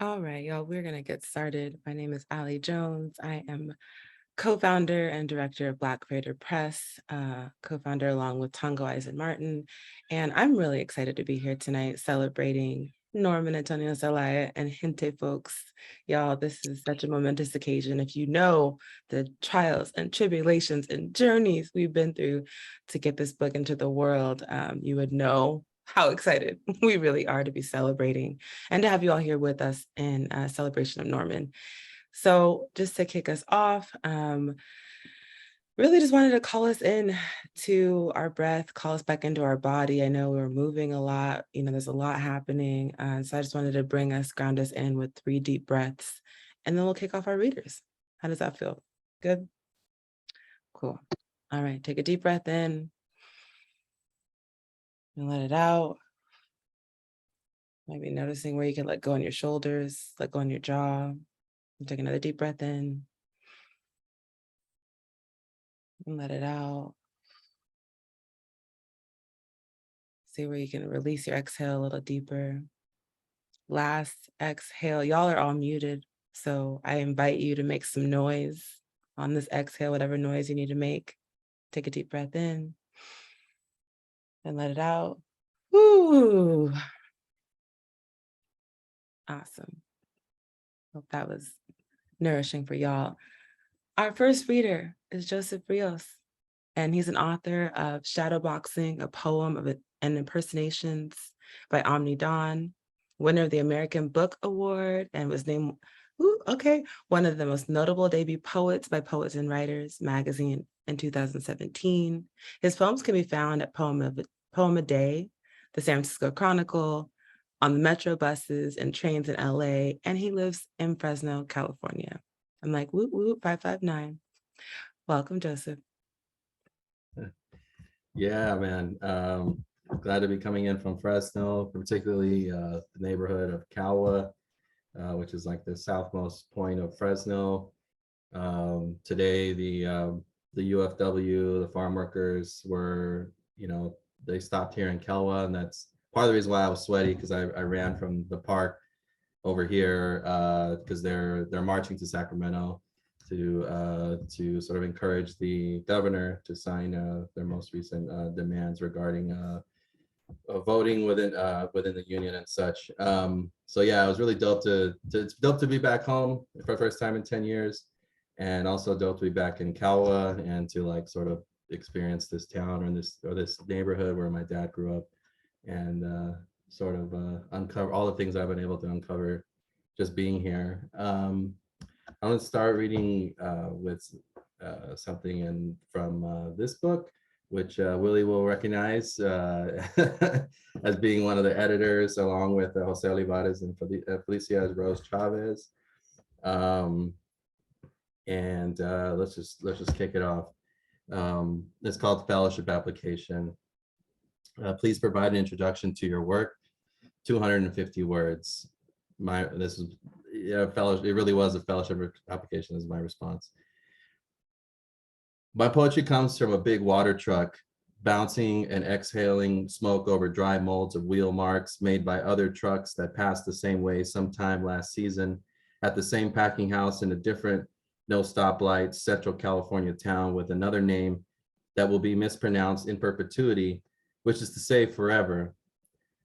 All right, y'all, we're going to get started. My name is Ali Jones. I am co-founder and director of Black Creator Press, co-founder along with Tongo Eisen Martin. And I'm really excited to be here tonight celebrating Norman Antonio Zelaya and Gente folks. Y'all, this is such a momentous occasion. If you know the trials and tribulations and journeys we've been through to get this book into the world, you would know how excited we really are to be celebrating and to have you all here with us in celebration of Norman. So just to kick us off, really just wanted to call us in to our breath, call us back into our body. I know we're moving a lot, there's a lot happening. So I just wanted to ground us in with 3 deep breaths, and then we'll kick off our readers. How does that feel? Good? Cool. All right, take a deep breath in and let it out. Maybe noticing where you can let go on your shoulders, let go on your jaw. Take another deep breath in and let it out. See where you can release your exhale a little deeper. Last exhale, y'all are all muted. So I invite you to make some noise on this exhale, whatever noise you need to make. Take a deep breath in and let it out. Woo! Awesome. Hope that was nourishing for y'all. Our first reader is Joseph Rios, and he's an author of Shadowboxing, a poem of and impersonations by Omni Dawn, winner of the American Book Award, and was named one of the most notable debut poets by Poets and Writers magazine in 2017. His poems can be found at Poem a Day, the San Francisco Chronicle, on the metro buses and trains in LA, and he lives in Fresno, California. I'm like, whoop, whoop, 559. Welcome, Joseph. Yeah, man. Glad to be coming in from Fresno, particularly the neighborhood of Calwa, which is like the southmost point of Fresno. Today, the UFW, the farm workers were, they stopped here in Calwa, and that's part of the reason why I was sweaty, because I ran from the park over here because they're marching to Sacramento to sort of encourage the governor to sign their most recent demands regarding voting within the union and such. So yeah, it was really dope it's dope to be back home for the first time in 10 years, and also dope to be back in Kawa and to like sort of experience this town or this neighborhood where my dad grew up, and sort of uncover all the things I've been able to uncover just being here. I'm going to start reading with something from this book, which Willie will recognize as being one of the editors, along with Jose Olivares and Felicia Rose Chavez. And let's just kick it off. It's called Fellowship Application. Please provide an introduction to your work. 250 words. Fellowship. It really was a fellowship application, is my response. My poetry comes from a big water truck, bouncing and exhaling smoke over dry molds of wheel marks made by other trucks that passed the same way sometime last season at the same packing house in a different, no stoplight, Central California town with another name that will be mispronounced in perpetuity, which is to say forever,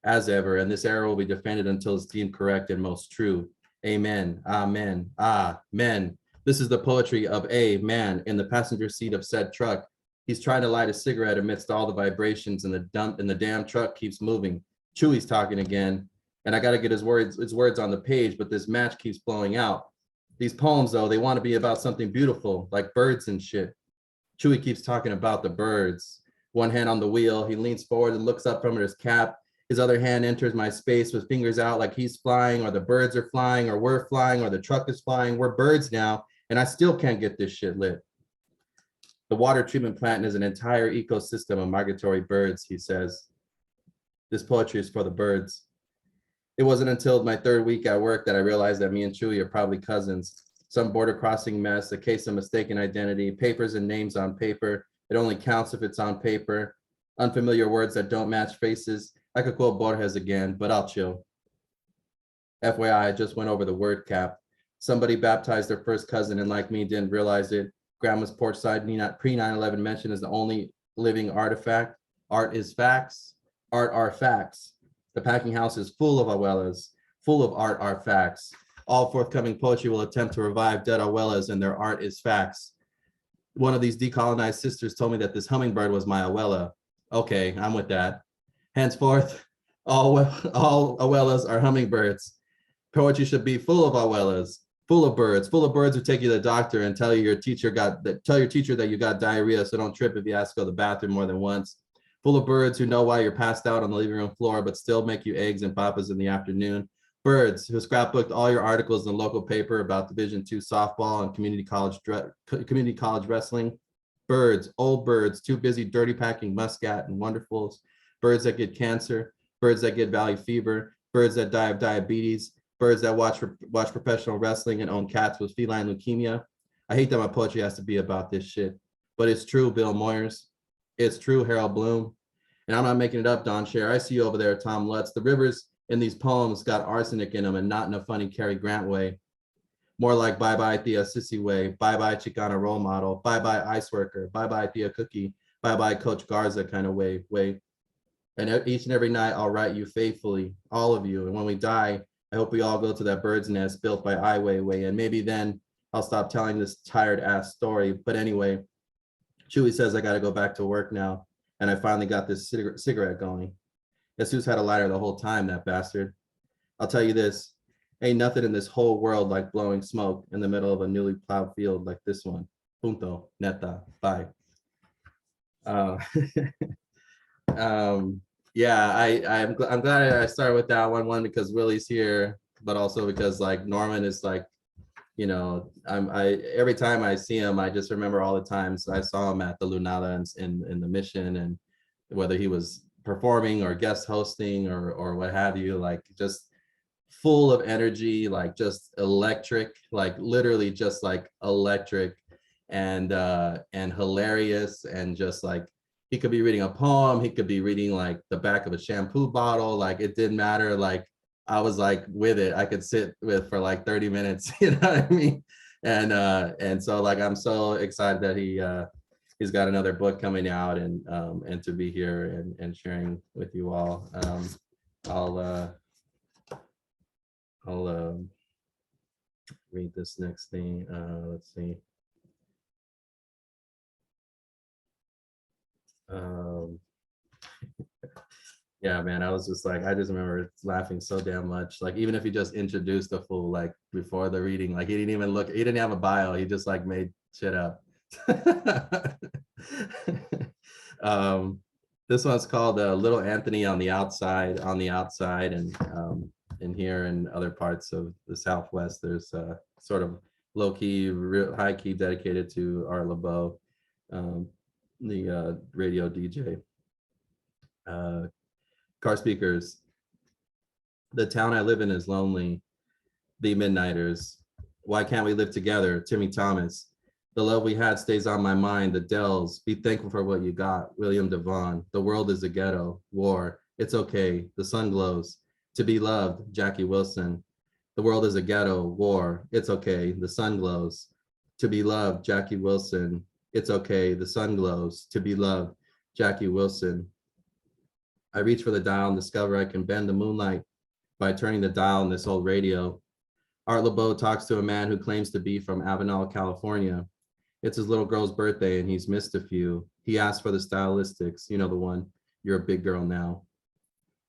as ever, and this error will be defended until it's deemed correct and most true. Amen. Amen. Amen. This is the poetry of a man in the passenger seat of said truck. He's trying to light a cigarette amidst all the vibrations, and the damn truck keeps moving. Chewy's talking again, and I got to get his words on the page, but this match keeps blowing out. These poems, though, they want to be about something beautiful, like birds and shit. Chewy keeps talking about the birds. One hand on the wheel, he leans forward and looks up from his cap. His other hand enters my space with fingers out like he's flying, or the birds are flying, or we're flying, or the truck is flying. We're birds now, and I still can't get this shit lit. The water treatment plant is an entire ecosystem of migratory birds, he says. This poetry is for the birds. It wasn't until my third week at work that I realized that me and Chewy are probably cousins. Some border crossing mess, a case of mistaken identity, papers and names on paper. It only counts if it's on paper. Unfamiliar words that don't match faces. I could quote Borges again, but I'll chill. FYI, I just went over the word cap. Somebody baptized their first cousin and like me didn't realize it. Grandma's porch side pre 9/11 mention is the only living artifact. Art is facts. Art are facts. The packing house is full of abuelas, full of art are facts. All forthcoming poetry will attempt to revive dead abuelas and their art is facts. One of these decolonized sisters told me that this hummingbird was my abuela. Okay, I'm with that. Henceforth, all abuelas are hummingbirds. Poetry should be full of abuelas, full of birds who take you to the doctor and tell your teacher that you got diarrhea, so don't trip if you ask to go to the bathroom more than once. Full of birds who know why you're passed out on the living room floor, but still make you eggs and papas in the afternoon. Birds who scrapbooked all your articles in the local paper about Division II softball and community college wrestling. Birds, old birds, too busy dirty packing muscat and wonderfuls. Birds that get cancer, birds that get valley fever, birds that die of diabetes, birds that watch professional wrestling and own cats with feline leukemia. I hate that my poetry has to be about this shit, but it's true, Bill Moyers. It's true, Harold Bloom. And I'm not making it up, Don Cher. I see you over there, Tom Lutz. The rivers in these poems got arsenic in them and not in a funny Cary Grant way. More like bye-bye Thea Sissy way, bye-bye Chicana role model, bye-bye ice worker, bye-bye Thea Cookie, bye-bye Coach Garza kind of way. And each and every night I'll write you faithfully, all of you. And when we die, I hope we all go to that bird's nest built by Ai Weiwei. And maybe then I'll stop telling this tired ass story. But anyway, Chewy says I gotta go back to work now. And I finally got this cigarette going. Jesus had a lighter the whole time, that bastard. I'll tell you this, ain't nothing in this whole world like blowing smoke in the middle of a newly plowed field like this one. Punto, neta, bye. Yeah, I'm glad I started with that one because Willie's here, but also because like Norman is like, you know, every time I see him, I just remember all the times I saw him at the Lunada in the Mission, and whether he was performing or guest hosting or what have you, like just full of energy, like just electric, like literally just like electric and hilarious, and just like he could be reading a poem, he could be reading like the back of a shampoo bottle, like it didn't matter. Like I was like with it, I could sit with for like 30 minutes, you know what I mean? And so like I'm so excited that he's got another book coming out, and to be here and sharing with you all. I'll read this next thing. Let's see. Yeah, man, I was just like, I just remember laughing so damn much. Like, even if he just introduced the fool, like before the reading, like he didn't have a bio. He just like made shit up. This one's called Little Anthony on the Outside, and in here and other parts of the Southwest, there's sort of low key, high key dedicated to Art LeBeau, the radio DJ. Car speakers. The town I live in is lonely. The Midnighters. Why can't we live together? Timmy Thomas. The love we had stays on my mind. The Dells. Be thankful for what you got. William Devon. The world is a ghetto. War. It's okay. The sun glows. To be loved. Jackie Wilson. The world is a ghetto. War. It's okay. The sun glows. To be loved. Jackie Wilson. It's okay. The sun glows. To be loved. Jackie Wilson. I reach for the dial and discover I can bend the moonlight by turning the dial on this old radio. Art LeBeau talks to a man who claims to be from Avenal, California. It's his little girl's birthday and he's missed a few. He asks for the stylistics, you know the one, you're a big girl now.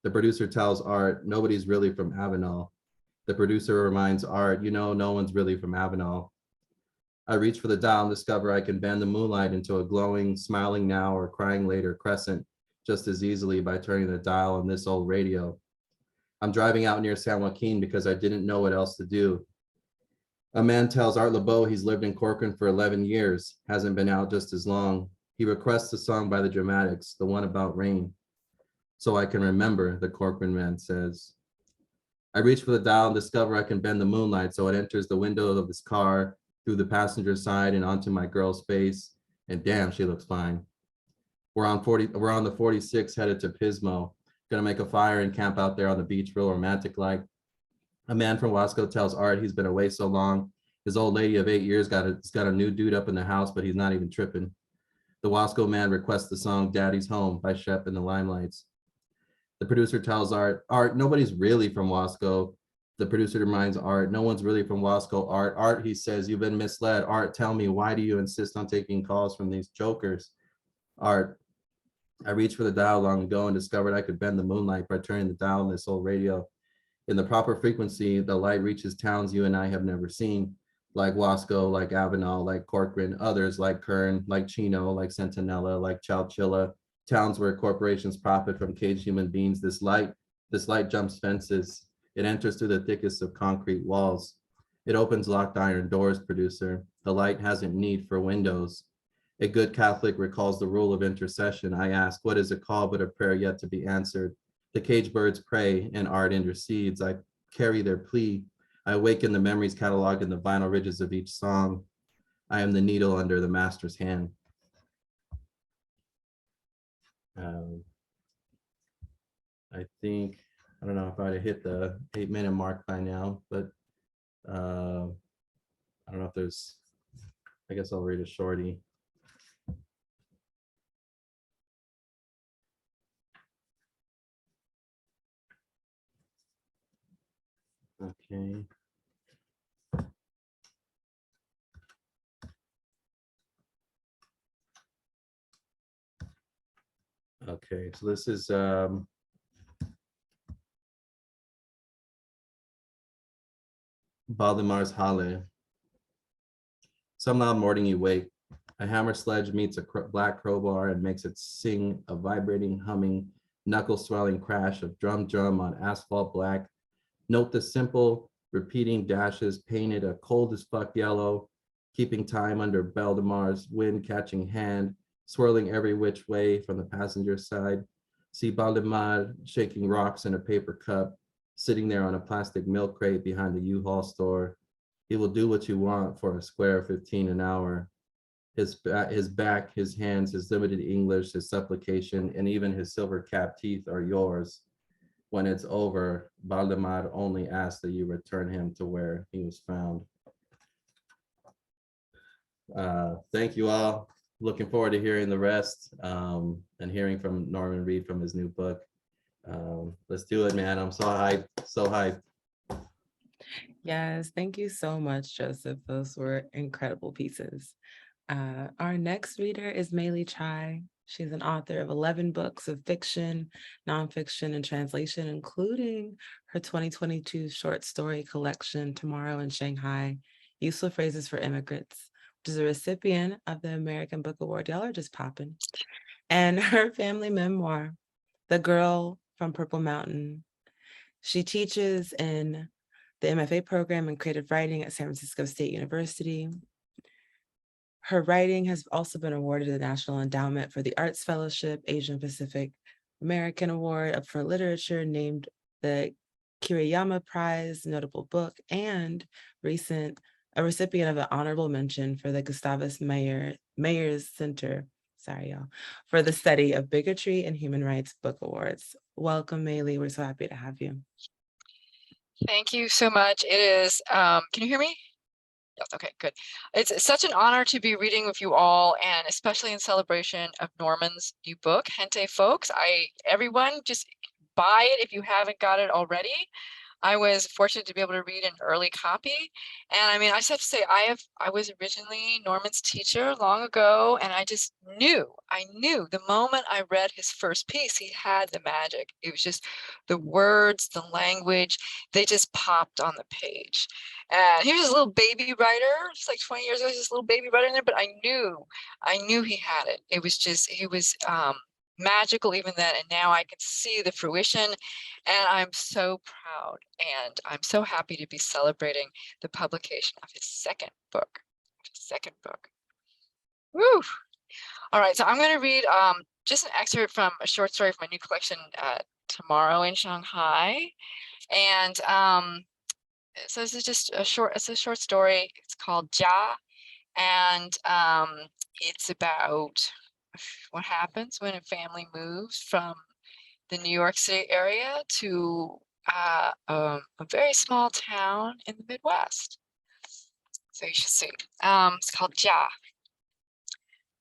The producer tells Art, nobody's really from Avenal. The producer reminds Art, you know, no one's really from Avenal. I reach for the dial and discover I can bend the moonlight into a glowing, smiling now or crying later crescent just as easily by turning the dial on this old radio. I'm driving out near San Joaquin because I didn't know what else to do. A man tells Art LeBeau he's lived in Corcoran for 11 years, hasn't been out just as long. He requests a song by the Dramatics, the one about rain. So I can remember, the Corcoran man says. I reach for the dial and discover I can bend the moonlight so it enters the window of his car, through the passenger side and onto my girl's face, and damn, she looks fine. We're on the 46 headed to Pismo, gonna make a fire and camp out there on the beach real romantic like. A man from Wasco tells Art he's been away so long. His old lady of 8 years got a new dude up in the house, but he's not even tripping. The Wasco man requests the song Daddy's Home by Shep and the Limelights. The producer tells Art, nobody's really from Wasco. The producer reminds Art, no one's really from Wasco. Art, he says, you've been misled. Art, tell me, why do you insist on taking calls from these jokers? Art, I reached for the dial long ago and discovered I could bend the moonlight by turning the dial on this old radio. In the proper frequency, the light reaches towns you and I have never seen, like Wasco, like Avenal, like Corcoran, others like Kern, like Chino, like Centinela, like Chowchilla, towns where corporations profit from caged human beings. This light jumps fences. It enters through the thickest of concrete walls. It opens locked iron doors, producer. The light hasn't need for windows. A good Catholic recalls the rule of intercession. I ask, what is it called but a prayer yet to be answered? The caged birds pray and Art intercedes. I carry their plea. I awaken the memories cataloged in the vinyl ridges of each song. I am the needle under the master's hand. I think, I don't know if I'd have hit the 8-minute mark by now, but I don't know if there's, I guess I'll read a shorty. Okay. Okay, so this is Valdemar's Halle. Some loud morning you wake. A hammer sledge meets a black crowbar and makes it sing a vibrating, humming, knuckle-swelling crash of drum on asphalt black. Note the simple, repeating dashes painted a cold as fuck yellow, keeping time under Valdemar's wind-catching hand, swirling every which way from the passenger side. See Valdemar shaking rocks in a paper cup, sitting there on a plastic milk crate behind the U-Haul store. He will do what you want for a square 15 an hour. His back, his hands, his limited English, his supplication, and even his silver-capped teeth are yours. When it's over, Valdemar only asks that you return him to where he was found. Thank you all. Looking forward to hearing the rest and hearing from Norman Reed from his new book. Let's do it, man. I'm so hyped, so hyped. Yes, thank you so much, Joseph. Those were incredible pieces. Our next reader is Maylee Chai. She's an author of 11 books of fiction, nonfiction, and translation, including her 2022 short story collection, Tomorrow in Shanghai, Useful Phrases for Immigrants, which is a recipient of the American Book Award. Y'all are just popping. And her family memoir, The Girl from Purple Mountain. She teaches in the MFA program in creative writing at San Francisco State University. Her writing has also been awarded the National Endowment for the Arts Fellowship, Asian Pacific American Award for Literature, named the Kiriyama Prize Notable Book, and a recipient of an honorable mention for the Gustavus Mayers Center, for the Study of Bigotry and Human Rights Book Awards. Welcome, Maylee. We're so happy to have you. Thank you so much. It is, can you hear me? Yes, okay, good. It's such an honor to be reading with you all, and especially in celebration of Norman's new book, Gente, folks. Everyone just buy it if you haven't got it already. I was fortunate to be able to read an early copy. And I mean, I just have to say, I was originally Norman's teacher long ago, and I knew the moment I read his first piece, he had the magic. It was just the words, the language, they just popped on the page. And he was a little baby writer, just like 20 years ago, he was this little baby writer in there, but I knew he had it. It was just, he was magical even then, and now I can see the fruition, and I'm so proud and I'm so happy to be celebrating the publication of his second book. Woo! All right, so I'm going to read just an excerpt from a short story from my new collection, Tomorrow in Shanghai, and so this is just it's a short story. It's called Jia, and it's about what happens when a family moves from the New York City area to a very small town in the Midwest. So you should see. It's called Jia.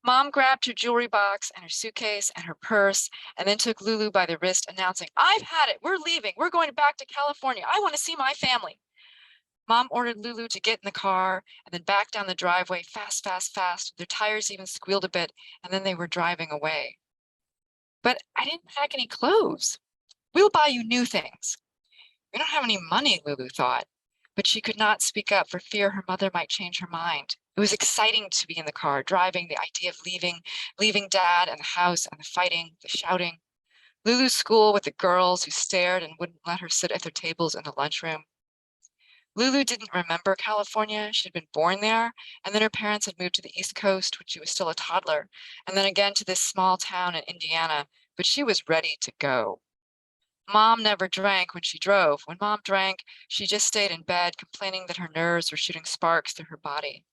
Mom grabbed her jewelry box and her suitcase and her purse and then took Lulu by the wrist, announcing, "I've had it. We're leaving. We're going back to California. I want to see my family." Mom ordered Lulu to get in the car and then back down the driveway fast, fast, fast. Their tires even squealed a bit, and then they were driving away. "But I didn't pack any clothes." "We'll buy you new things." "We don't have any money," Lulu thought, but she could not speak up for fear her mother might change her mind. It was exciting to be in the car, driving, the idea of leaving Dad and the house and the fighting, the shouting. Lulu's school with the girls who stared and wouldn't let her sit at their tables in the lunchroom. Lulu didn't remember California. She'd been born there, and then her parents had moved to the East Coast when she was still a toddler, and then again to this small town in Indiana, but she was ready to go. Mom never drank when she drove. When Mom drank, she just stayed in bed, complaining that her nerves were shooting sparks through her body.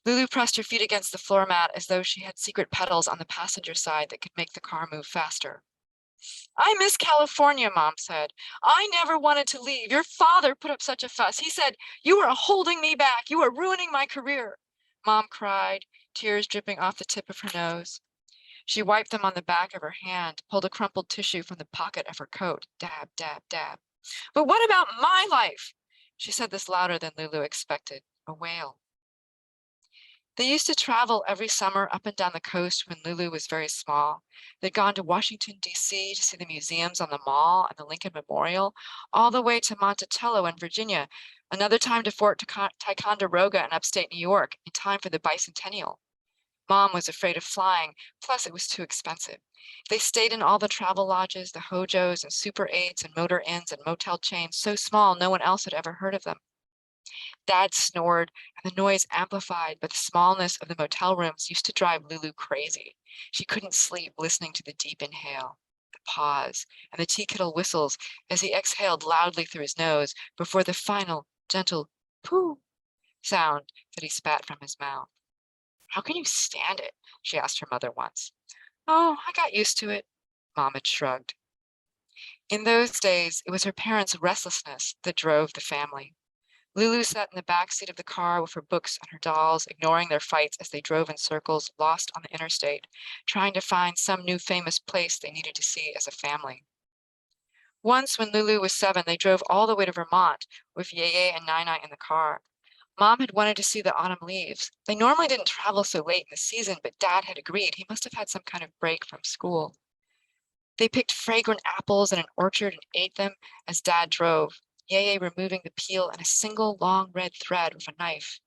Lulu pressed her feet against the floor mat as though she had secret pedals on the passenger side that could make the car move faster. "I miss California," Mom said. "I never wanted to leave. Your father put up such a fuss. He said, 'You are holding me back. You are ruining my career.'" Mom cried, tears dripping off the tip of her nose. She wiped them on the back of her hand, pulled a crumpled tissue from the pocket of her coat. Dab, dab, dab. "But what about my life?" She said this louder than Lulu expected. A wail. They used to travel every summer up and down the coast when Lulu was very small. They'd gone to Washington, D.C. to see the museums on the Mall and the Lincoln Memorial, all the way to Monticello in Virginia, another time to Fort Ticonderoga in upstate New York, in time for the bicentennial. Mom was afraid of flying, plus it was too expensive. They stayed in all the travel lodges, the hojos and Super 8s and motor inns and motel chains so small no one else had ever heard of them. Dad snored, and the noise amplified by the smallness of the motel rooms used to drive Lulu crazy. She couldn't sleep listening to the deep inhale, the pause, and the tea kettle whistles as he exhaled loudly through his nose before the final, gentle poo sound that he spat from his mouth. "How can you stand it?" she asked her mother once. "Oh, I got used to it," Mom had shrugged. In those days, it was her parents' restlessness that drove the family. Lulu sat in the back seat of the car with her books and her dolls, ignoring their fights as they drove in circles, lost on the interstate, trying to find some new famous place they needed to see as a family. Once, when Lulu was 7, they drove all the way to Vermont with Yeye and Nai in the car. Mom had wanted to see the autumn leaves. They normally didn't travel so late in the season, but Dad had agreed. He must have had some kind of break from school. They picked fragrant apples in an orchard and ate them as Dad drove, Yeye removing the peel in a single long red thread with a knife.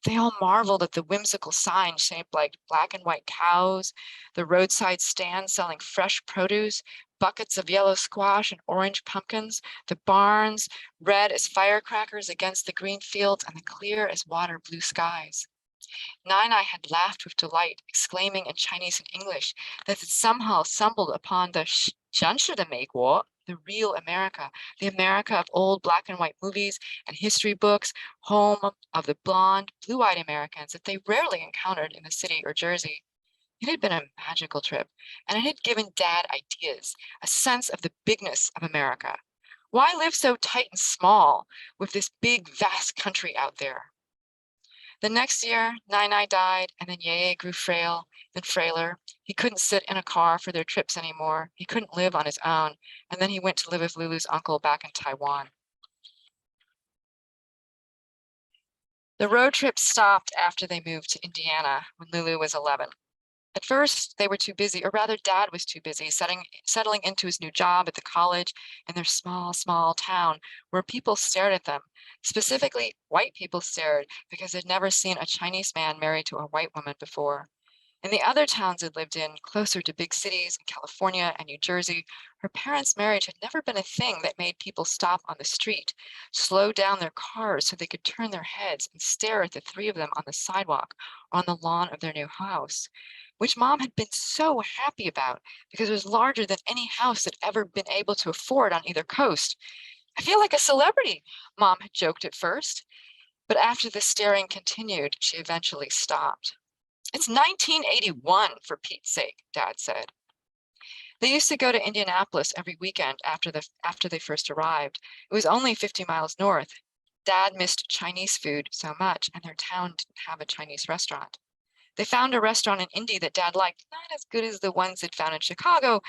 They all marveled at the whimsical signs shaped like black and white cows, the roadside stand selling fresh produce, buckets of yellow squash and orange pumpkins, the barns red as firecrackers against the green fields and the clear as water blue skies. Nai had laughed with delight, exclaiming in Chinese and English that it somehow stumbled upon the 真实的美国, the real America, the America of old black and white movies and history books, home of the blonde, blue-eyed Americans that they rarely encountered in the city or Jersey. It had been a magical trip, and it had given Dad ideas, a sense of the bigness of America. Why live so tight and small with this big, vast country out there? The next year, Nai died, and then Yeye grew frail, then frailer. He couldn't sit in a car for their trips anymore. He couldn't live on his own, and then he went to live with Lulu's uncle back in Taiwan. The road trip stopped after they moved to Indiana when Lulu was 11. At first, they were too busy, or rather, Dad was too busy settling into his new job at the college in their small town where people stared at them. Specifically, white people stared because they'd never seen a Chinese man married to a white woman before. In the other towns they'd lived in, closer to big cities in California and New Jersey, her parents' marriage had never been a thing that made people stop on the street, slow down their cars so they could turn their heads and stare at the three of them on the sidewalk or on the lawn of their new house, which Mom had been so happy about because it was larger than any house that ever been able to afford on either coast. "I feel like a celebrity," Mom had joked at first, but after the staring continued, she eventually stopped. "It's 1981, for Pete's sake," Dad said. They used to go to Indianapolis every weekend after they first arrived. It was only 50 miles north. Dad missed Chinese food so much, and their town didn't have a Chinese restaurant. They found a restaurant in Indy that Dad liked, not as good as the ones they'd found in Chicago,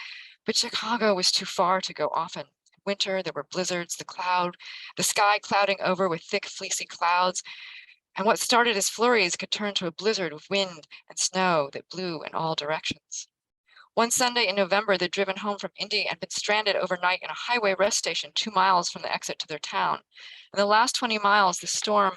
but Chicago was too far to go often. In winter, there were blizzards, the sky clouding over with thick, fleecy clouds, and what started as flurries could turn to a blizzard with wind and snow that blew in all directions. One Sunday in November, they'd driven home from Indy and been stranded overnight in a highway rest station 2 miles from the exit to their town. In the last 20 miles, the storm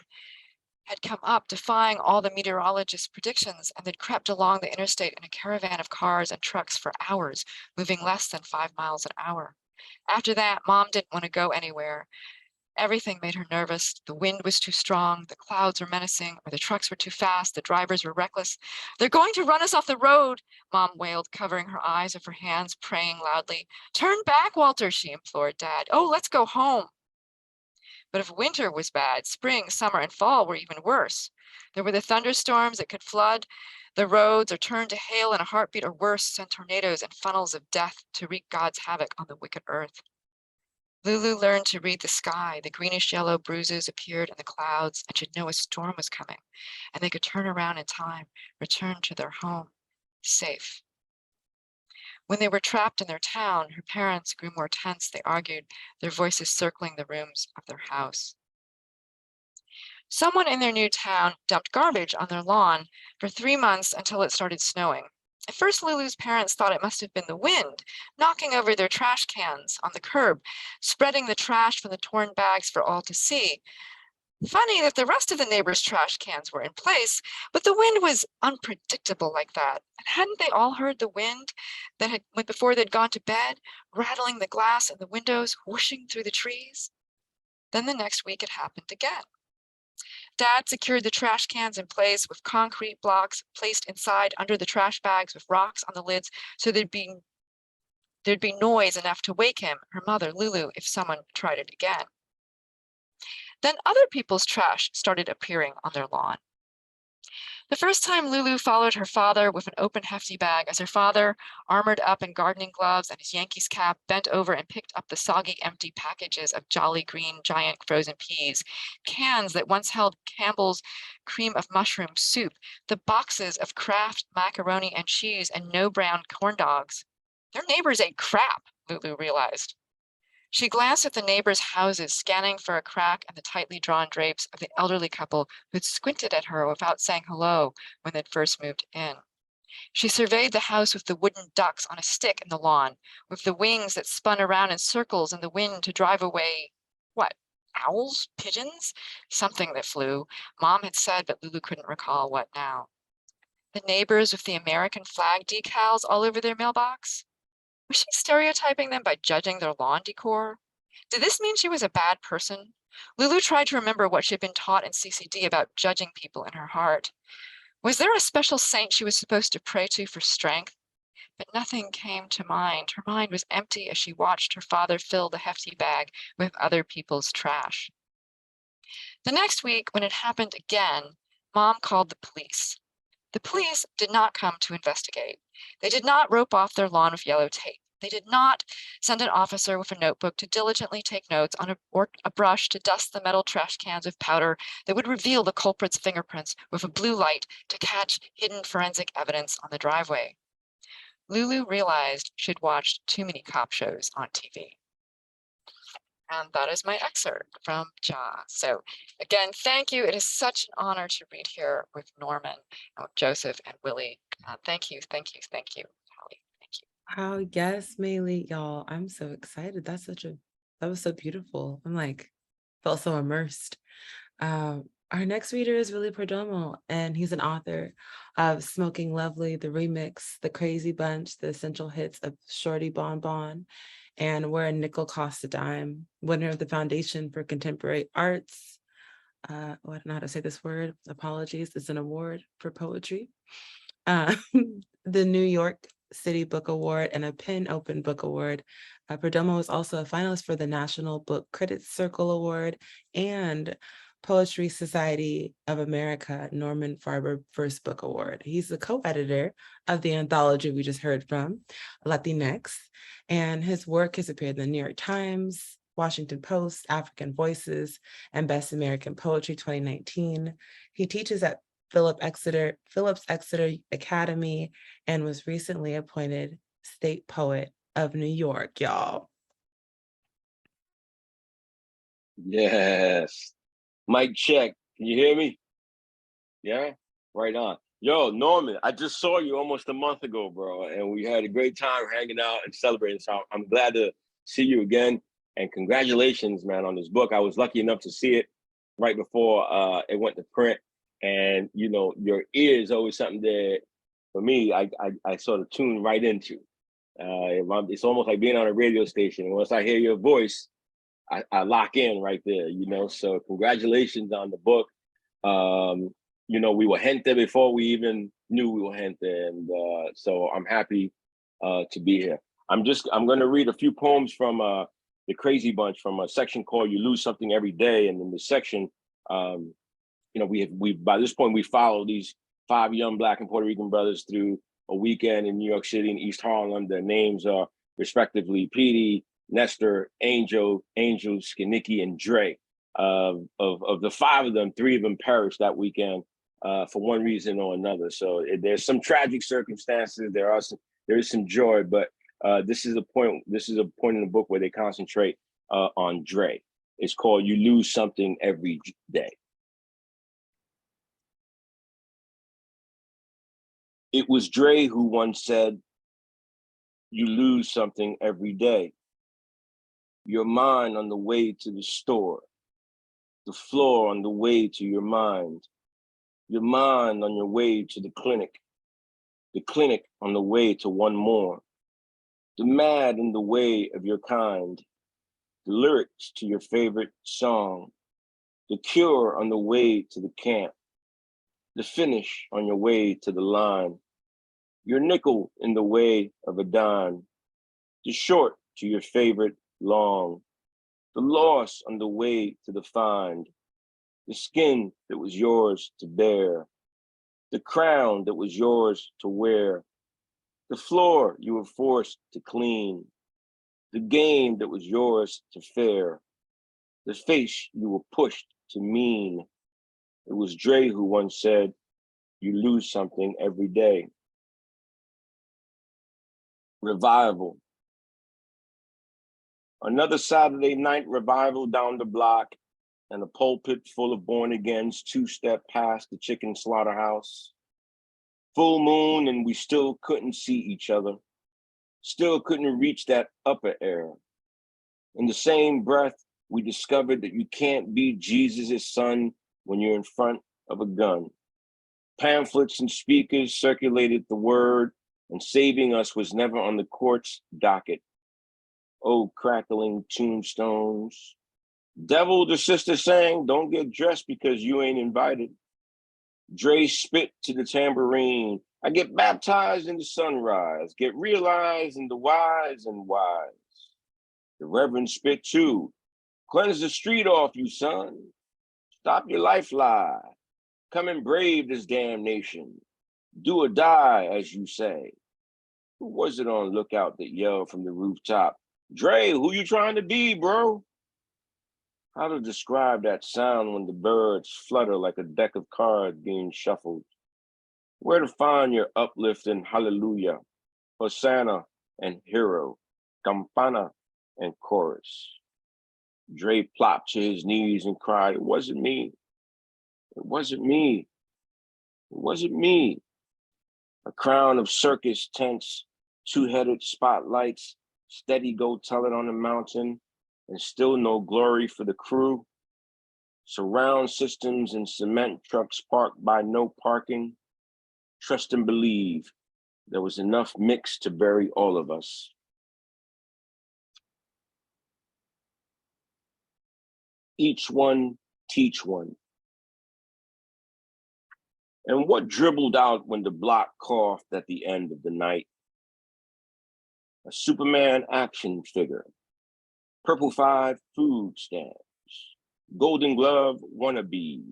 had come up, defying all the meteorologists' predictions, and they'd crept along the interstate in a caravan of cars and trucks for hours, moving less than 5 miles an hour. After that, Mom didn't want to go anywhere. Everything made her nervous. The wind was too strong, the clouds were menacing, or the trucks were too fast, the drivers were reckless. They're going to run us off the road, Mom wailed, covering her eyes with her hands, praying loudly. Turn back, Walter, she implored Dad. Oh, let's go home. But if winter was bad, spring, summer, and fall were even worse. There were the thunderstorms that could flood the roads or turn to hail in a heartbeat, or worse, send tornadoes and funnels of death to wreak God's havoc on the wicked earth. Lulu learned to read the sky. The greenish-yellow bruises appeared in the clouds, and she'd know a storm was coming, and they could turn around in time, return to their home, safe. When they were trapped in their town, her parents grew more tense. They argued, their voices circling the rooms of their house. Someone in their new town dumped garbage on their lawn for 3 months until it started snowing. At first, Lulu's parents thought it must have been the wind, knocking over their trash cans on the curb, spreading the trash from the torn bags for all to see. Funny that the rest of the neighbors' trash cans were in place, but the wind was unpredictable like that. And hadn't they all heard the wind that had went before they'd gone to bed, rattling the glass in the windows, whooshing through the trees? Then the next week it happened again. Dad secured the trash cans in place with concrete blocks placed inside under the trash bags with rocks on the lids, so there'd be noise enough to wake him, her mother, Lulu, if someone tried it again. Then other people's trash started appearing on their lawn. The first time Lulu followed her father with an open hefty bag as her father, armored up in gardening gloves and his Yankees cap, bent over and picked up the soggy, empty packages of Jolly Green giant frozen peas, cans that once held Campbell's cream of mushroom soup, the boxes of Kraft macaroni and cheese and no brown corn dogs. Their neighbors ate crap, Lulu realized. She glanced at the neighbors' houses, scanning for a crack in the tightly drawn drapes of the elderly couple who'd squinted at her without saying hello when they'd first moved in. She surveyed the house with the wooden ducks on a stick in the lawn, with the wings that spun around in circles in the wind to drive away, what, owls, pigeons? Something that flew. Mom had said, but Lulu couldn't recall what now. The neighbors with the American flag decals all over their mailbox? Was she stereotyping them by judging their lawn decor? Did this mean she was a bad person? Lulu tried to remember what she had been taught in CCD about judging people in her heart. Was there a special saint she was supposed to pray to for strength? But nothing came to mind. Her mind was empty as she watched her father fill the hefty bag with other people's trash. The next week, when it happened again, Mom called the police. The police did not come to investigate. They did not rope off their lawn with yellow tape. They did not send an officer with a notebook to diligently take notes or a brush to dust the metal trash cans with powder that would reveal the culprit's fingerprints with a blue light to catch hidden forensic evidence on the driveway. Lulu realized she'd watched too many cop shows on TV. And that is my excerpt from Ja. So again, thank you. It is such an honor to read here with Norman, and with Joseph and Willie. Thank you, thank you, thank you, Holly. Thank you. Wow, yes, Maylee, y'all. I'm so excited. That was so beautiful. Felt so immersed. Our next reader is Willie Perdomo, and he's an author of Smoking Lovely, The Remix, The Crazy Bunch, The Essential Hits of Shorty Bon Bon, and Where a Nickel Costs a Dime, winner of the Foundation for Contemporary Arts. I don't know how to say this word. Apologies. It's an award for poetry. The New York City Book Award and a Penn Open Book Award. Perdomo is also a finalist for the National Book Critics Circle Award and Poetry Society of America Norman Farber First Book Award. He's the co-editor of the anthology we just heard from, Latinx, and his work has appeared in the New York Times, Washington Post, African Voices, and Best American Poetry 2019. He teaches at Phillips Exeter Academy and was recently appointed State Poet of New York, y'all. Yes. Mic check. Can you hear me? Yeah? Right on. Yo, Norman, I just saw you almost a month ago, bro, and we had a great time hanging out and celebrating. So I'm glad to see you again. And congratulations, man, on this book. I was lucky enough to see it right before it went to print. And, you know, your ear is always something that, for me, I sort of tune right into. It's almost like being on a radio station. And once I hear your voice, I lock in right there, you know. So congratulations on the book. You know, we were Gente before we even knew we were Gente, and so I'm happy to be here. I'm going to read a few poems from the Crazy Bunch from a section called "You Lose Something Every Day," and in the section, you know, we by this point we followed these 5 young Black and Puerto Rican brothers through a weekend in New York City and East Harlem. Their names are respectively Petey, Nestor, Angel, Skinnicky, and Dre. Of the 5 of them, 3 of them perished that weekend for one reason or another. So there's some tragic circumstances. There is some joy, but this is a point in the book where they concentrate on Dre. It's called "You Lose Something Every Day." It was Dre who once said, "You lose something every day. Your mind on the way to the store, the floor on the way to your mind on your way to the clinic on the way to one more, the mad in the way of your kind, the lyrics to your favorite song, the cure on the way to the camp, the finish on your way to the line, your nickel in the way of a dime, the short to your favorite long, the loss on the way to the find, the skin that was yours to bear, the crown that was yours to wear, the floor you were forced to clean, the game that was yours to fare, the face you were pushed to mean. It was Dre who once said, "You lose something every day." Revival. Another Saturday night revival down the block, and a pulpit full of born-agains 2-step past the chicken slaughterhouse. Full moon, and we still couldn't see each other, still couldn't reach that upper air. In the same breath, we discovered that you can't be Jesus' son when you're in front of a gun. Pamphlets and speakers circulated the word, and saving us was never on the court's docket. Oh, crackling tombstones. Devil, the sister sang, don't get dressed because you ain't invited. Dre spit to the tambourine. I get baptized in the sunrise, get realized in the wise and wise. The Reverend spit too. Cleanse the street off, you son. Stop your life lie. Come and brave this damnation. Do or die, as you say. Who was it on lookout that yelled from the rooftop? Dre, who you trying to be, bro? How to describe that sound when the birds flutter like a deck of cards being shuffled? Where to find your uplifting hallelujah, hosanna and hero, campana and chorus? Dre plopped to his knees and cried, "It wasn't me. It wasn't me. It wasn't me." A crown of circus tents, 2-headed spotlights, steady go tell it on the mountain, and still no glory for the crew. Surround systems and cement trucks parked by no parking. Trust and believe there was enough mix to bury all of us. Each one teach one. And what dribbled out when the block coughed at the end of the night? A Superman action figure, purple 5 food stamps, Golden Glove wannabes,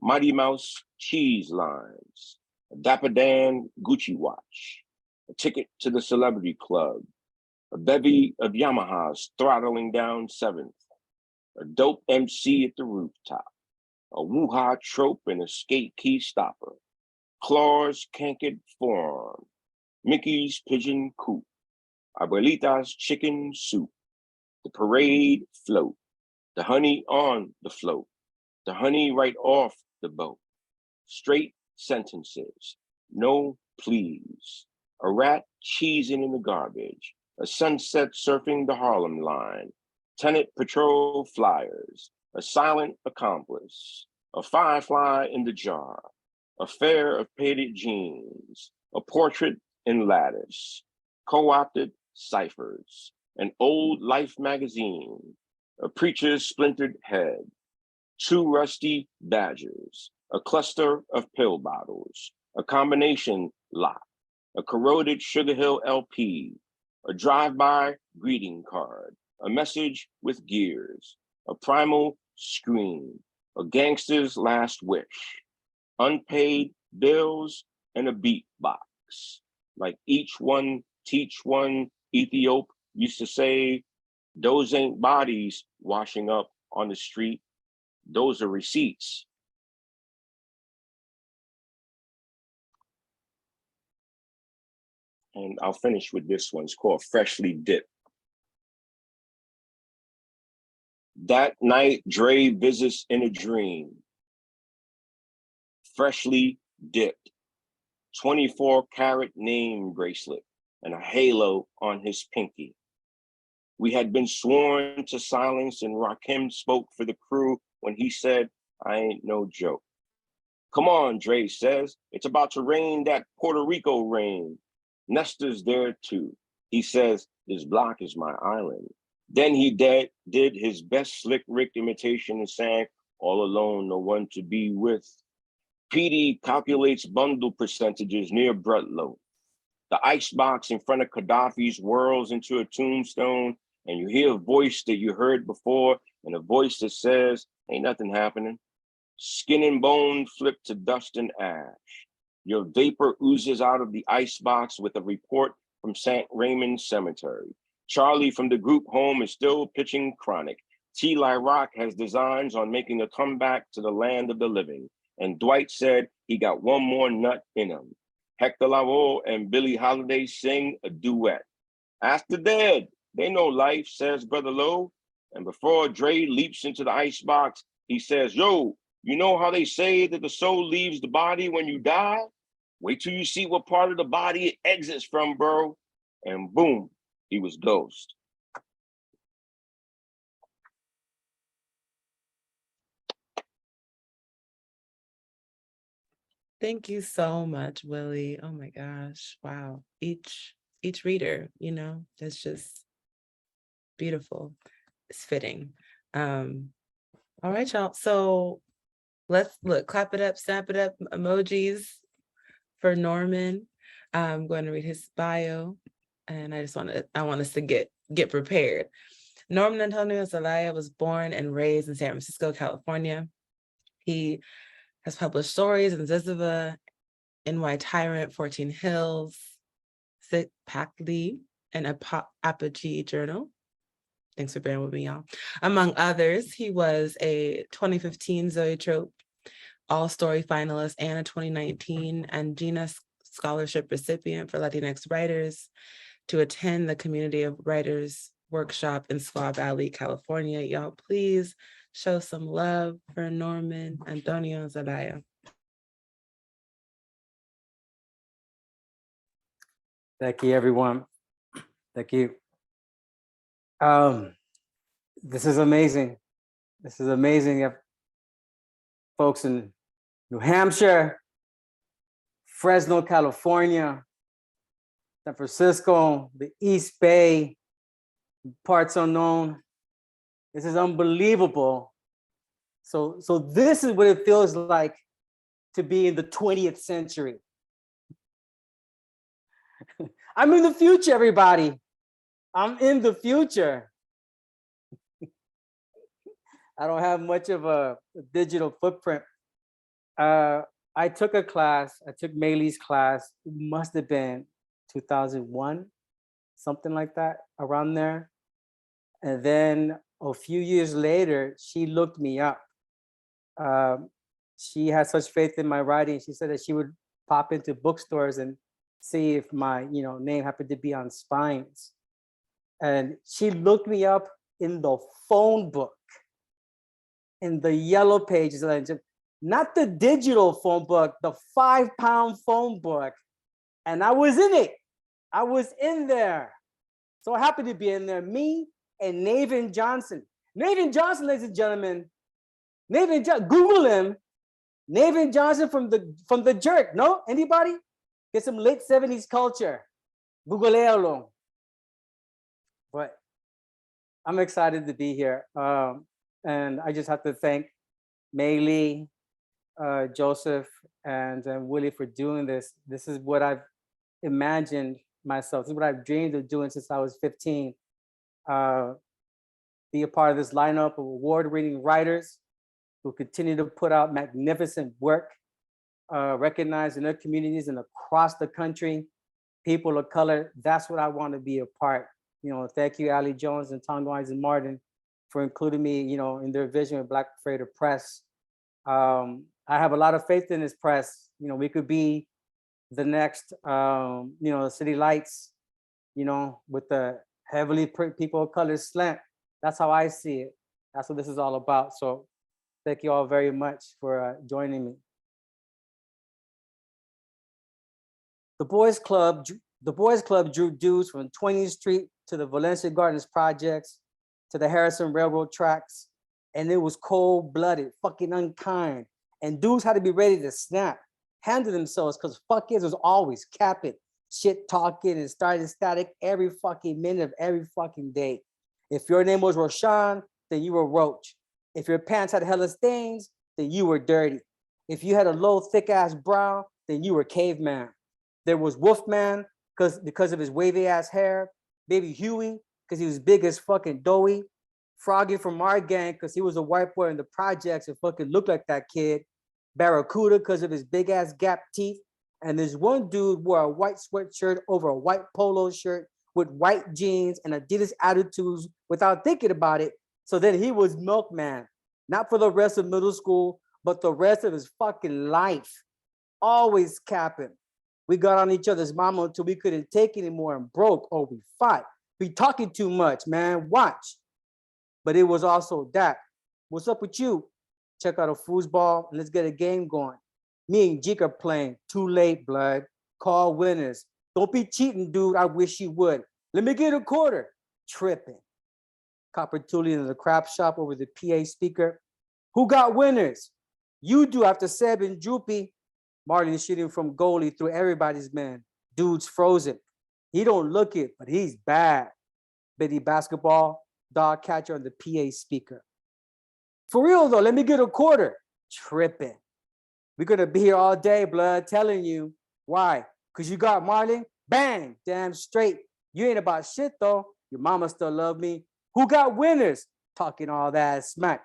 Mighty Mouse cheese lines, a Dapper Dan Gucci watch, a ticket to the celebrity club, a bevy of Yamahas throttling down 7th, a dope MC at the rooftop, a woo-ha trope and a skate key stopper, Claw's cankered forearm, Mickey's pigeon coop, Abuelita's chicken soup, the parade float, the honey on the float, the honey right off the boat, straight sentences, no please, a rat cheesing in the garbage, a sunset surfing the Harlem line, tenant patrol flyers, a silent accomplice, a firefly in the jar, a pair of faded jeans, a portrait in lattice, co-opted ciphers, an old Life magazine, a preacher's splintered head, 2 rusty badgers, a cluster of pill bottles, a combination lock, a corroded Sugar Hill LP, a drive-by greeting card, a message with gears, a primal scream, a gangster's last wish, unpaid bills, and a beatbox. Like each one, teach one, Ethiop used to say, those ain't bodies washing up on the street. Those are receipts. And I'll finish with this one. It's called Freshly Dipped. That night, Dre visits in a dream. Freshly dipped, 24-karat name bracelet and a halo on his pinky. We had been sworn to silence, and Rakim spoke for the crew when he said, I ain't no joke. Come on, Dre says, it's about to rain that Puerto Rico rain. Nestor's there too. He says, this block is my island. Then he did his best Slick Rick imitation and sang, all alone, no one to be with. PD calculates bundle percentages near Brutlow. The icebox in front of Gaddafi's whirls into a tombstone, and you hear a voice that you heard before, and a voice that says, ain't nothing happening. Skin and bone flip to dust and ash. Your vapor oozes out of the icebox with a report from St. Raymond's Cemetery. Charlie from the group home is still pitching chronic. T.Ly Rock has designs on making a comeback to the land of the living. And Dwight said he got one more nut in him. Hector Lavoe and Billie Holiday sing a duet. Ask the dead, they know life, says Brother Lowe. And before Dre leaps into the icebox, he says, yo, you know how they say that the soul leaves the body when you die? Wait till you see what part of the body it exits from, bro. And boom, he was ghost. Thank you so much, Willie. Oh my gosh. Wow. Each reader, that's just beautiful. It's fitting. All right, y'all. So let's clap it up, snap it up, emojis for Norman. I'm going to read his bio, and I want us to get prepared. Norman Antonio Zelaya was born and raised in San Francisco, California. He has published stories in Ziziva, NY Tyrant, 14 Hills, Sit Packley, and Apogee Journal. Thanks for bearing with me, y'all. Among others, he was a 2015 Zoetrope All-Story finalist and a 2019 Angina Scholarship recipient for Latinx writers to attend the Community of Writers Workshop in Squaw Valley, California. Y'all, please show some love for Norman Antonio Zelaya. Thank you, everyone. Thank you. This is amazing. This is amazing. Folks in New Hampshire, Fresno, California, San Francisco, the East Bay, parts unknown. This is unbelievable. So this is what it feels like to be in the 20th century. I'm in the future, everybody. I'm in the future. I don't have much of a digital footprint. I took a class, I took Maylee's class, it must have been 2001, something like that, around there. And then a few years later, she looked me up. Um, she had such faith in my writing. She said that she would pop into bookstores and see if my, name happened to be on spines. And she looked me up in the phone book, in the yellow pages, not the digital phone book, the 5-pound phone book. And I was in it. I was in there. So happy to be in there. Me and Nathan Johnson. Nathan Johnson, ladies and gentlemen. Google him. Nathan Johnson from the Jerk. No? Anybody? Get some late 70s culture. Googlealo. But I'm excited to be here. And I just have to thank Maylee, Joseph, and Willie for doing this. This is what I've imagined myself. This is what I've dreamed of doing since I was 15. Be a part of this lineup of award-winning writers who continue to put out magnificent work, recognized in their communities and across the country. People of color, that's what I want to be a part. Thank you, Ali Jones and Tongo Isaac Martin for including me, in their vision of Black Freighter Press. I have a lot of faith in this press. We could be the next, City Lights, with the heavily people of color slant. That's how I see it. That's what this is all about. So thank you all very much for joining me. The Boys Club drew dudes from 20th Street to the Valencia Gardens projects to the Harrison Railroad tracks. And it was cold-blooded, fucking unkind. And dudes had to be ready to snap, handle themselves, because fuckers was always capping, shit talking, and starting static every fucking minute of every fucking day. If your name was Roshan, then you were Roach. If your pants had hella stains, then you were dirty. If you had a low, thick-ass brow, then you were caveman. There was Wolfman, because of his wavy-ass hair. Baby Huey, because he was big as fucking doughy. Froggy from our gang, because he was a white boy in the projects and fucking looked like that kid. Barracuda, because of his big-ass gap teeth. And this one dude wore a white sweatshirt over a white polo shirt with white jeans and Adidas attitudes without thinking about it. So then he was Milkman, not for the rest of middle school, but the rest of his fucking life. Always capping. We got on each other's mama until we couldn't take anymore and broke, or we fought. Be talking too much, man, watch. But it was also that. What's up with you? Check out a foosball and let's get a game going. Me and Jake are playing. Too late, blood. Call winners. Don't be cheating, dude. I wish you would. Let me get a quarter. Tripping. Copper Tully in the crap shop over the PA speaker. Who got winners? You do after Seb and Droopy. Martin shooting from goalie through everybody's man. Dude's frozen. He don't look it, but he's bad. Betty basketball, dog catcher on the PA speaker. For real though, let me get a quarter. Tripping. We're gonna be here all day, blood, telling you. Why? Because you got Marlon? Bang, damn straight. You ain't about shit though. Your mama still love me. Who got winners? Talking all that smack.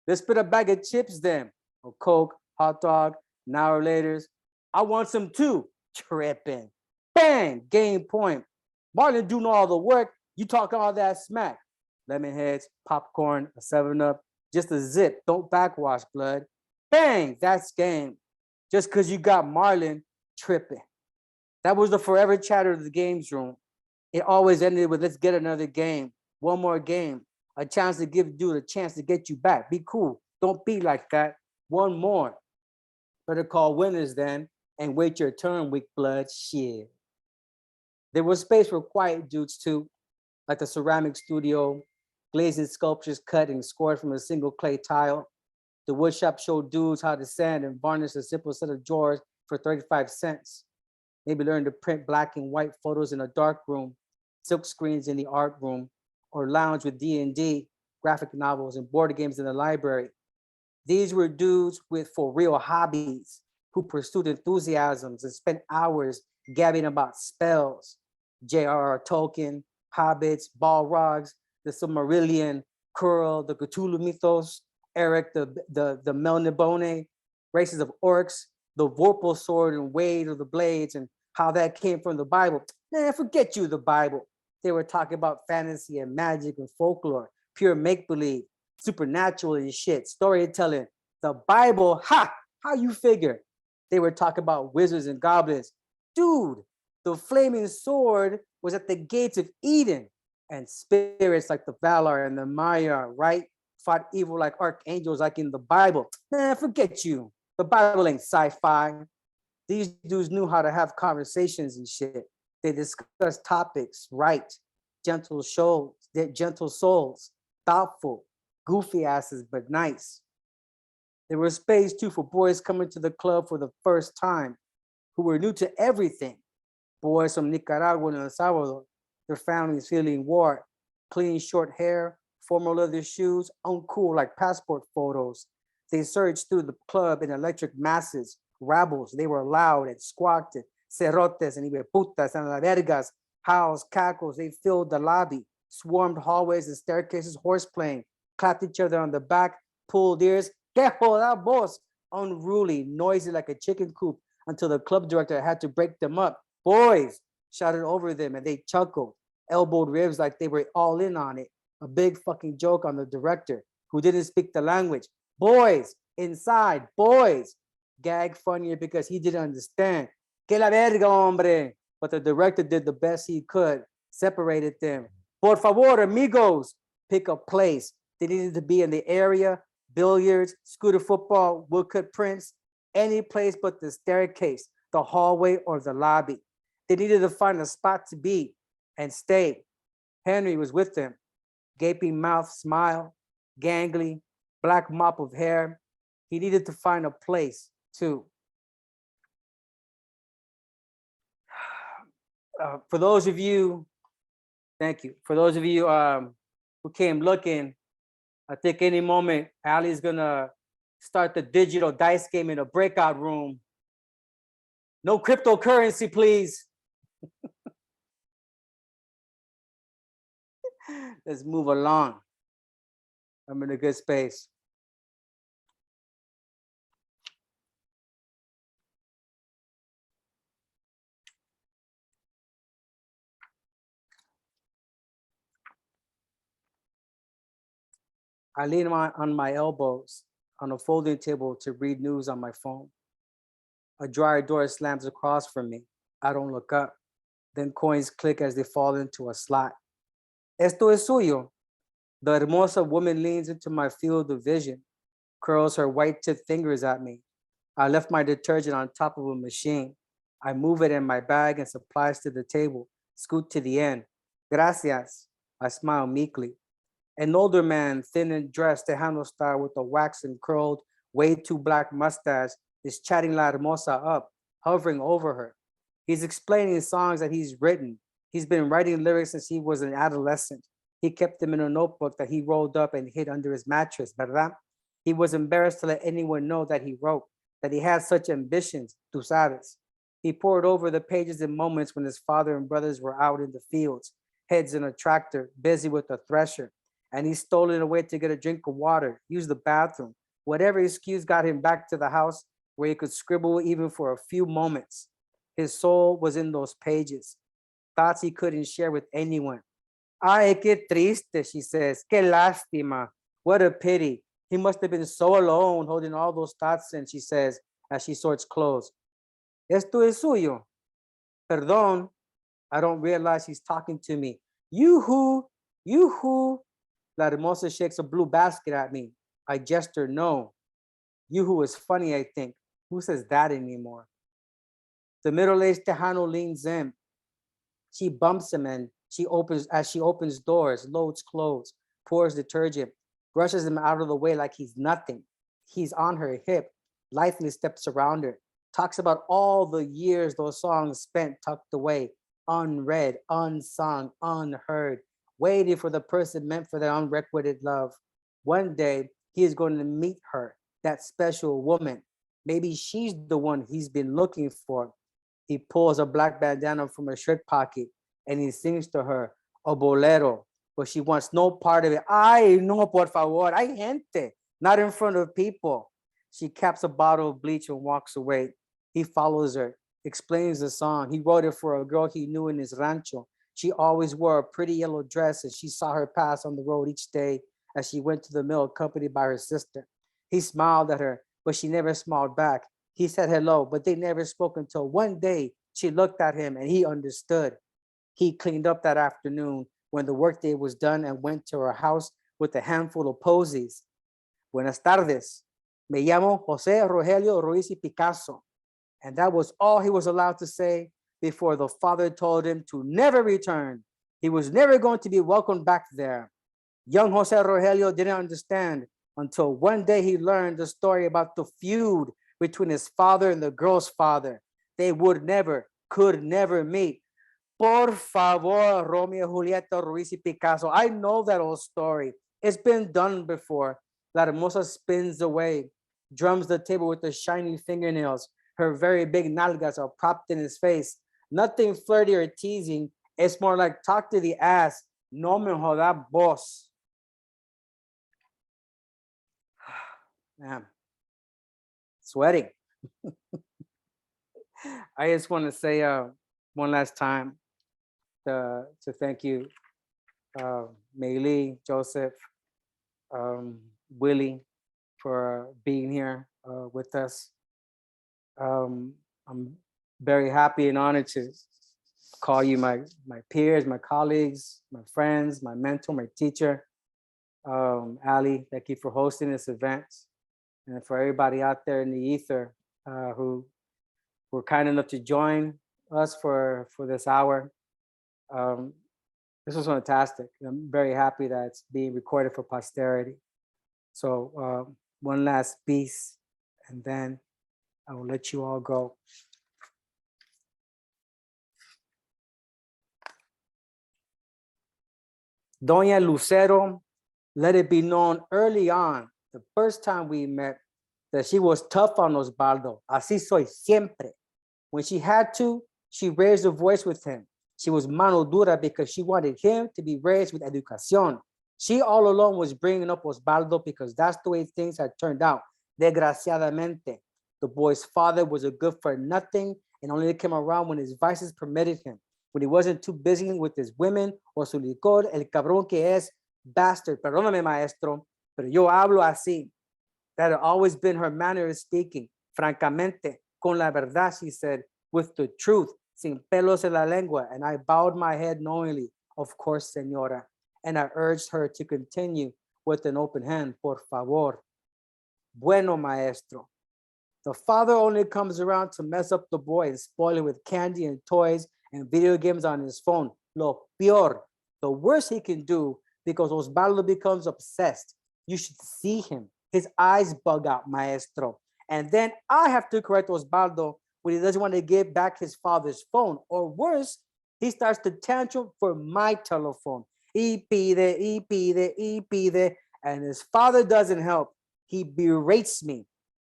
Let's spit a bag of chips then. A Coke, hot dog, an hour later. I want some too. Tripping. Bang, game point. Marlon doing all the work. You talking all that smack. Lemon heads, popcorn, a 7-Up, just a zip. Don't backwash, blood. Bang, that's game. Just because you got Marlon, tripping. That was the forever chatter of the games room. It always ended with, let's get another game. One more game. A chance to give dude a chance to get you back. Be cool. Don't be like that. One more. Better call winners then and wait your turn, weak blood. Shit. There was space for quiet dudes too, like the ceramic studio, glazing sculptures cut and scored from a single clay tile. The woodshop showed dudes how to sand and varnish a simple set of drawers for 35 cents. Maybe learn to print black and white photos in a dark room, silk screens in the art room, or lounge with D&D, graphic novels, and board games in the library. These were dudes with for real hobbies who pursued enthusiasms and spent hours gabbing about spells, J.R.R. Tolkien, hobbits, Balrogs, the Silmarillion, Curl, the Cthulhu mythos, Eric, the Melnibone, races of orcs, the Vorpal sword and weight of the blades, and how that came from the Bible. Man, forget you, the Bible. They were talking about fantasy and magic and folklore, pure make-believe, supernatural and shit, storytelling. The Bible, ha! How you figure? They were talking about wizards and goblins. Dude, the flaming sword was at the gates of Eden, and spirits like the Valar and the Maya, right? Fought evil like archangels, like in the Bible. Man, forget you. The Bible ain't sci-fi. These dudes knew how to have conversations and shit. They discussed topics, right? Gentle souls, thoughtful, goofy asses, but nice. There was space too for boys coming to the club for the first time, who were new to everything. Boys from Nicaragua and El Salvador, their families feeling war, clean short hair, formal leather shoes, uncool like passport photos. They surged through the club in electric masses, rabbles. They were loud and squawked, and cerrotes and hibeputas and la vergas, howls, cackles. They filled the lobby, swarmed hallways and staircases, horseplaying, clapped each other on the back, pulled ears, que joda voz, unruly, noisy like a chicken coop, until the club director had to break them up. Boys, shouted over them, and they chuckled, elbowed ribs like they were all in on it. A big fucking joke on the director, who didn't speak the language. Boys, inside, boys. Gag funnier because he didn't understand. Que la verga, hombre. But the director did the best he could, separated them. Por favor, amigos, pick a place. They needed to be in the area, billiards, scooter football, woodcut prints, any place but the staircase, the hallway, or the lobby. They needed to find a spot to be and stay. Henry was with them. Gaping mouth, smile, gangly, black mop of hair. He needed to find a place too. For those of you, thank you. For those of you who came looking, I think any moment, Allie's gonna start the digital dice game in a breakout room. No cryptocurrency, please. Let's move along. I'm in a good space. I lean on my elbows on a folding table to read news on my phone. A dryer door slams across from me. I don't look up. Then coins click as they fall into a slot. Esto es suyo. The hermosa woman leans into my field of vision, curls her white-tipped fingers at me. I left my detergent on top of a machine. I move it in my bag and supplies to the table, scoot to the end. Gracias. I smile meekly. An older man, thin and dressed, Tejano style with a waxed and curled, way too black mustache, is chatting La Hermosa up, hovering over her. He's explaining songs that he's written. He's been writing lyrics since he was an adolescent. He kept them in a notebook that he rolled up and hid under his mattress, ¿verdad? He was embarrassed to let anyone know that he wrote, that he had such ambitions, tú sabes. He pored over the pages in moments when his father and brothers were out in the fields, heads in a tractor, busy with a thresher. And he stole it away to get a drink of water, use the bathroom, whatever excuse got him back to the house where he could scribble even for a few moments. His soul was in those pages, thoughts he couldn't share with anyone. Ay, qué triste, she says. Qué lástima. What a pity. He must have been so alone holding all those thoughts in, she says, as she sorts clothes. Esto es suyo. Perdón. I don't realize he's talking to me. You who. La Hermosa shakes a blue basket at me. I gesture no. You who is funny, I think. Who says that anymore? The middle-aged Tejano leans in. She bumps him and she opens doors, loads clothes, pours detergent, brushes him out of the way like he's nothing. He's on her hip, lightly steps around her, talks about all the years those songs spent tucked away, unread, unsung, unheard, waiting for the person meant for their unrequited love. One day, he is going to meet her, that special woman. Maybe she's the one he's been looking for. He pulls a black bandana from her shirt pocket and he sings to her a bolero, but she wants no part of it. Ay, no, por favor. Ay, gente. not in front of people. She caps a bottle of bleach and walks away. He follows her, explains the song. He wrote it for a girl he knew in his rancho. She always wore a pretty yellow dress, and she saw her pass on the road each day as she went to the mill accompanied by her sister. He smiled at her, but she never smiled back. He said hello, but they never spoke until one day she looked at him and he understood. He cleaned up that afternoon when the workday was done and went to her house with a handful of posies. Buenas tardes. Me llamo Jose Rogelio Ruiz y Picasso. And that was all he was allowed to say before the father told him to never return. He was never going to be welcomed back there. Young Jose Rogelio didn't understand until one day he learned the story about the feud between his father and the girl's father. They would never, could never meet. Por favor, Romeo, Julieta, Ruiz y Picasso. I know that old story. It's been done before. La Hermosa spins away, drums the table with her shiny fingernails. Her very big nalgas are propped in his face. Nothing flirty or teasing. It's more like talk to the ass. No me joda vos. Man, sweating. I just want to say one last time to thank you, Meili, Joseph, Willie, for being here with us. I'm very happy and honored to call you my peers, my colleagues, my friends, my mentor, my teacher. Ali, thank you for hosting this event. And for everybody out there in the ether who were kind enough to join us for this hour. This was fantastic. I'm very happy that it's being recorded for posterity. So one last piece, and then I will let you all go. Doña Lucero, let it be known early on, the first time we met, that she was tough on Osvaldo. Así soy siempre. When she had to, she raised her voice with him. She was mano dura because she wanted him to be raised with educación. She all along was bringing up Osvaldo because that's the way things had turned out. Desgraciadamente, the boy's father was a good for nothing and only came around when his vices permitted him. When he wasn't too busy with his women or su licor, el cabrón que es, bastard. Perdóname, maestro, pero yo hablo así. That had always been her manner of speaking. Francamente, con la verdad, she said, with the truth, sin pelos en la lengua. And I bowed my head knowingly, of course, señora. And I urged her to continue with an open hand, por favor. Bueno, maestro. The father only comes around to mess up the boy and spoil him with candy and toys and video games on his phone. Lo peor, the worst he can do, because Osvaldo becomes obsessed. You should see him. His eyes bug out, maestro. And then I have to correct Osvaldo when he doesn't want to give back his father's phone. Or worse, he starts to tantrum for my telephone. Y pide. And his father doesn't help. He berates me.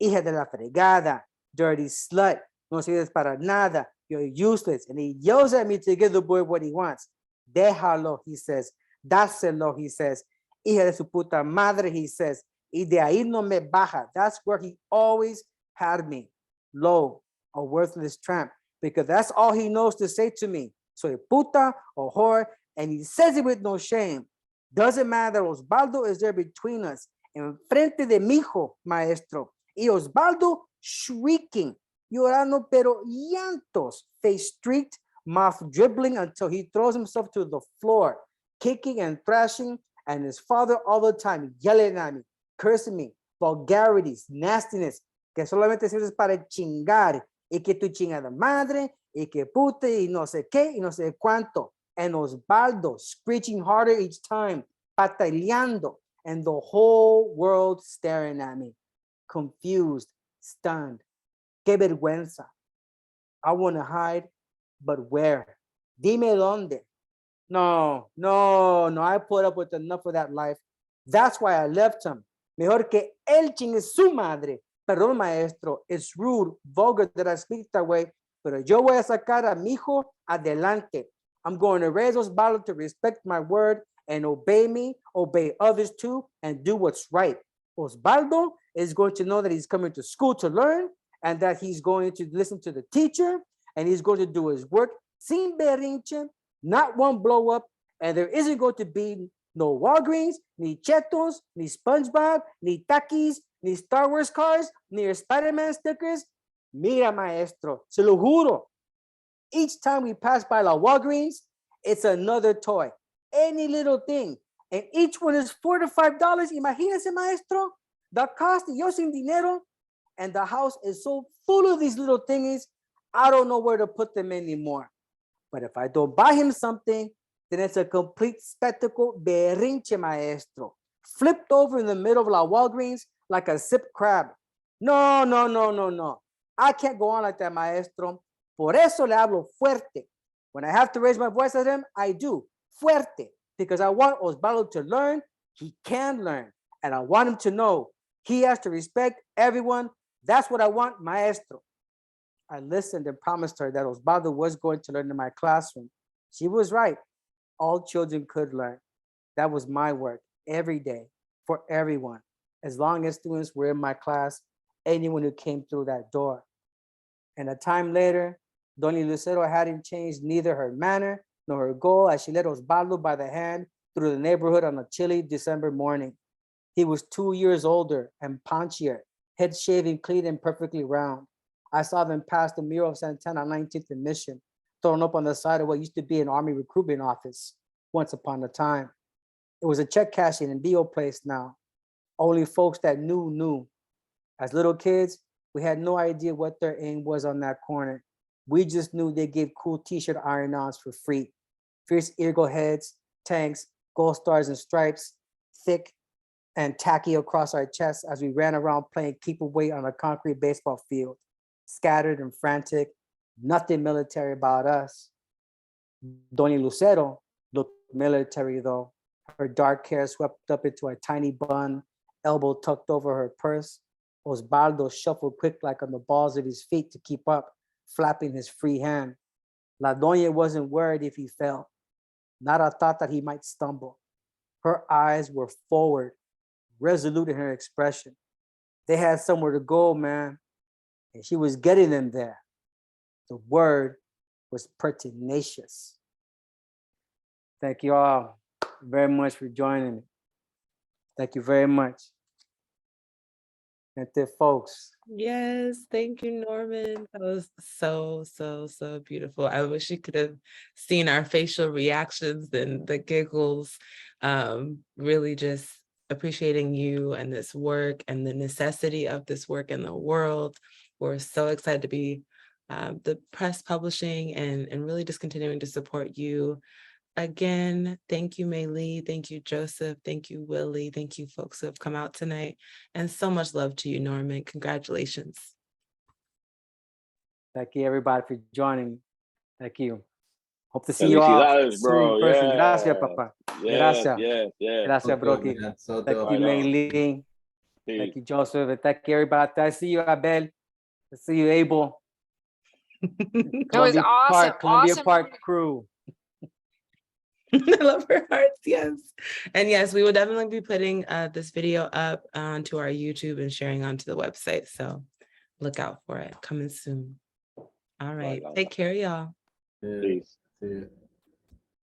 Hija de la fregada, dirty slut, no sirves para nada, you're useless. And he yells at me to give the boy what he wants. Déjalo, he says. Dáselo, he says. Hija de su puta madre, he says. Y de ahí no me baja. That's where he always had me. Low, a worthless tramp, because that's all he knows to say to me. Soy puta or whore, and he says it with no shame. Doesn't matter, Osvaldo is there between us, enfrente de mi hijo, maestro. Y Osvaldo shrieking, llorando pero llantos, face streaked, mouth dribbling until he throws himself to the floor, kicking and thrashing, and his father all the time yelling at me, cursing me, vulgarities, nastiness, que solamente sirves para chingar, y que tu chingada madre, y que puta, y no sé qué, y no sé cuánto. And Osvaldo screeching harder each time, pataleando, and the whole world staring at me, confused, stunned. Qué vergüenza. I want to hide, but where? Dime dónde. No, I put up with enough of that life. That's why I left him. Mejor que él chingue su madre. Perdón, maestro, it's rude, vulgar that I speak that way, pero yo voy a sacar a mi hijo adelante. I'm going to raise Osvaldo to respect my word and obey me, obey others too, and do what's right. Osvaldo is going to know that he's coming to school to learn and that he's going to listen to the teacher and he's going to do his work sin berrinche, not one blow up, and there isn't going to be no Walgreens, ni Chetos, ni SpongeBob, ni Takis, ni Star Wars cars, ni Spider-Man stickers. Mira, maestro, se lo juro. Each time we pass by La Walgreens, it's another toy, any little thing. And each one is $4 to $5. Imagínese, maestro, the cost, yo sin dinero. And the house is so full of these little thingies, I don't know where to put them anymore. But if I don't buy him something, then it's a complete spectacle, berrinche, maestro. Flipped over in the middle of La Walgreens like a sipped crab. No, no, no, no, no. I can't go on like that, maestro. Por eso le hablo fuerte. When I have to raise my voice at him, I do, fuerte. Because I want Osvaldo to learn, he can learn. And I want him to know he has to respect everyone. That's what I want, maestro. I listened and promised her that Osvaldo was going to learn in my classroom. She was right. All children could learn. That was my work every day for everyone. As long as students were in my class, anyone who came through that door. And a time later, Doña Lucero hadn't changed neither her manner nor her goal as she led Osvaldo by the hand through the neighborhood on a chilly December morning. He was 2 years older and paunchier, head shaving clean and perfectly round. I saw them pass the mural of Santana on 19th and Mission, thrown up on the side of what used to be an Army recruitment office once upon a time. It was a check cashing and deal place now. Only folks that knew. As little kids, we had no idea what their aim was on that corner. We just knew they gave cool t-shirt iron-ons for free. Fierce eagle heads, tanks, gold stars and stripes, thick and tacky across our chests as we ran around playing keep away on a concrete baseball field. Scattered and frantic, nothing military about us. Doña Lucero looked military though. Her dark hair swept up into a tiny bun, elbow tucked over her purse. Osvaldo shuffled quick like on the balls of his feet to keep up, flapping his free hand. La Doña wasn't worried if he fell, not a thought that he might stumble. Her eyes were forward, resolute in her expression. They had somewhere to go, man, and she was getting them there. The word was pertinacious. Thank you all very much for joining me. Thank you very much. Gente, folks. Yes, thank you, Norman. That was so beautiful. I wish you could have seen our facial reactions and the giggles. Really just appreciating you and this work and the necessity of this work in the world. We're so excited to be the press publishing and really just continuing to support you. Again, thank you, Maylee. Thank you, Joseph. Thank you, Willie. Thank you, folks who have come out tonight. And so much love to you, Norman. Congratulations. Thank you, everybody, for joining. Thank you. Hope to see you all soon in person. Gracias, Papa. Gracias. Gracias, Broki. So Thank dope. you, Maylee. Thank you, Joseph. And thank you, everybody. I see you, Abel. I see you, Abel. That was awesome. Columbia Awesome. Park crew. I love her hearts, yes. And yes, we will definitely be putting this video up onto our YouTube and sharing onto the website. So look out for it. Coming soon. All right. Take care, y'all. Peace. See you.